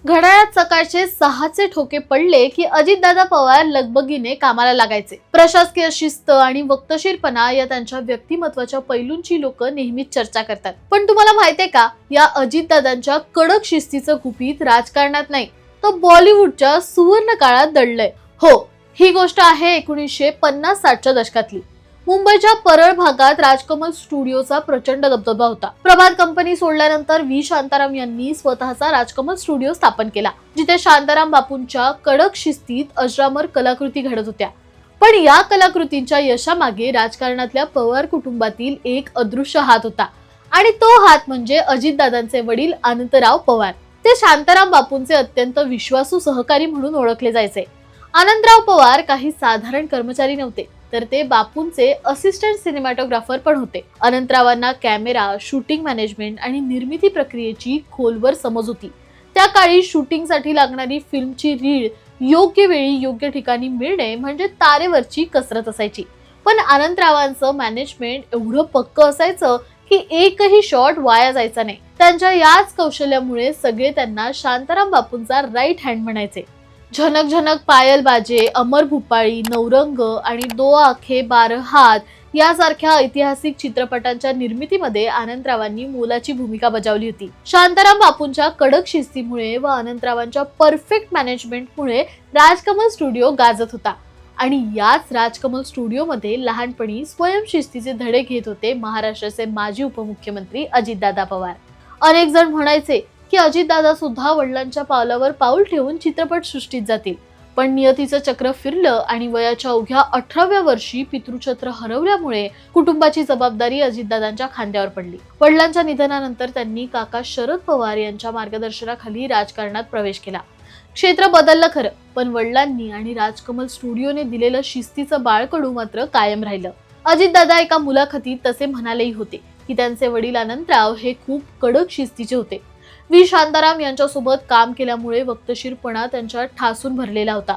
घड्याळात सकाळचे 6चे ठोके पडले की अजितदादा पवार लगबगीने कामाला लागायचे. प्रशासकीय शिस्त आणि वक्तशीरपणा या त्यांच्या व्यक्तिमत्वाच्या पैलूंची लोक नेहमीच चर्चा करतात. पण तुम्हाला माहितीये का, या अजितदादांच्या कडक शिस्तीचं गुपित राजकारणात नाही, तर बॉलिवूडच्या सुवर्ण काळात दडलंय. हो, ही गोष्ट आहे 1950-60च्या दशकातली. मुंबईच्या परळ भागात राजकमल स्टुडिओचा प्रचंड दबदबा होता. प्रभात कंपनी सोडल्यानंतर व्ही शांताराम यांनी स्वतःचा राजकमल स्टुडिओ स्थापन केला, जिथे शांताराम बापूंच्या कडक शिस्तीत अजरामर कलाकृती घडत होत्या. पण या कलाकृतींच्या यशामागे राजकारणातल्या पवार कुटुंबातील एक अदृश्य हात होता, आणि तो हात म्हणजे अजितदादांचे वडील अनंतराव पवार. ते शांताराम बापूंचे अत्यंत विश्वासू सहकारी म्हणून ओळखले जायचे. अनंतराव पवार काही साधारण कर्मचारी नव्हते, तर ते बापूंचे असिस्टंट सिनेमॅटोग्राफर पण होते. अनंतरावांना कॅमेरा, शूटिंग मॅनेजमेंट आणि निर्मिती प्रक्रियेची खोलवर समज होती. त्या काळी शूटिंगसाठी लागणारी फिल्मची रीळ योग्य वेळी योग्य ठिकाणी मिळणे म्हणजे तारेवरची कसरत असायची. पण अनंतरावांचं मॅनेजमेंट एवढं पक्क असायचं की एकही शॉट वाया जायचा नाही. त्यांच्या याच कौशल्यामुळे सगळे त्यांना शांताराम बापूंचा राईट हँड म्हणायचे. झनक झनक पायल बाजे, अमर भूपाळी, नौरंग आणि दो आखे बारह हात यासारख्या ऐतिहासिक चित्रपटांच्या निर्मितीमध्ये अनंतरावांनी मोलाची भूमिका बजावली होती. शांताराम बापूंच्या कडक शिस्तीमुळे व अनंतरावांच्या परफेक्ट मॅनेजमेंटमुळे राजकमल स्टुडिओ गाजत होता. आणि याच राजकमल स्टुडिओमध्ये लहानपणी स्वयंशिस्तीचे धडे घेत होते महाराष्ट्राचे माजी उपमुख्यमंत्री अजितदादा पवार. अनेक जण म्हणायचे की अजितदादा सुद्धा वडिलांच्या पावलावर पाऊल ठेवून चित्रपट सृष्टीत जातील. पण नियतीचं चक्र फिरलं आणि वयाच्या अवघ्या 18व्या वर्षी पितृछत्र हरवल्यामुळे कुटुंबाची जबाबदारी अजितदादांच्या खांद्यावर पडली. वडिलांच्या निधनानंतर त्यांनी काका शरद पवार यांच्या मार्गदर्शनाखाली राजकारणात प्रवेश केला. क्षेत्र बदललं खरं, पण वडिलांनी आणि राजकमल स्टुडिओने दिलेलं शिस्तीचं बाळकडू मात्र कायम राहिलं. अजितदादा एका मुलाखतीत तसे म्हणालेही होते की त्यांचे वडील अनंतराव हे खूप कडक शिस्तीचे होते. व्ही शांताराम यांच्यासोबत काम केल्यामुळे वक्तशीरपणा त्यांच्यात ठासून भरलेला होता.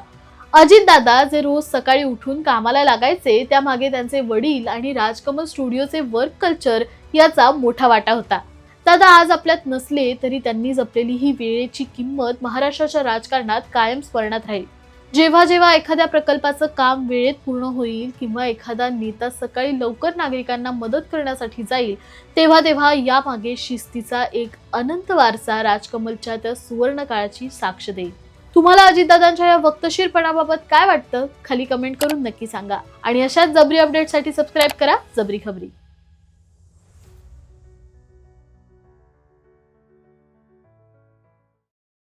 अजितदादा जे रोज सकाळी उठून कामाला लागायचे, त्यामागे त्यांचे वडील आणि राजकमल स्टुडिओचे वर्क कल्चर याचा मोठा वाटा होता. दादा आज आपल्यात नसले तरी त्यांनी जपलेली ही वेळेची किंमत महाराष्ट्राच्या राजकारणात कायम स्मरणात राहील. जेव्हा जेव्हा एखाद्या प्रकल्पाचं काम वेळेत पूर्ण होईल किंवा एखादा नेता सकाळी लवकर नागरिकांना मदत करण्यासाठी जाईल, तेव्हा तेव्हा यामागे शिस्तीचा एक अनंत वारसा राजकमलच्या त्या सुवर्ण काळाची साक्ष देईल. तुम्हाला अजितदादांच्या या वक्तशीरपणाबाबत काय वाटतं? खाली कमेंट करून नक्की सांगा. आणि अशाच जबरी अपडेटसाठी सबस्क्राईब करा जबरी खबरी.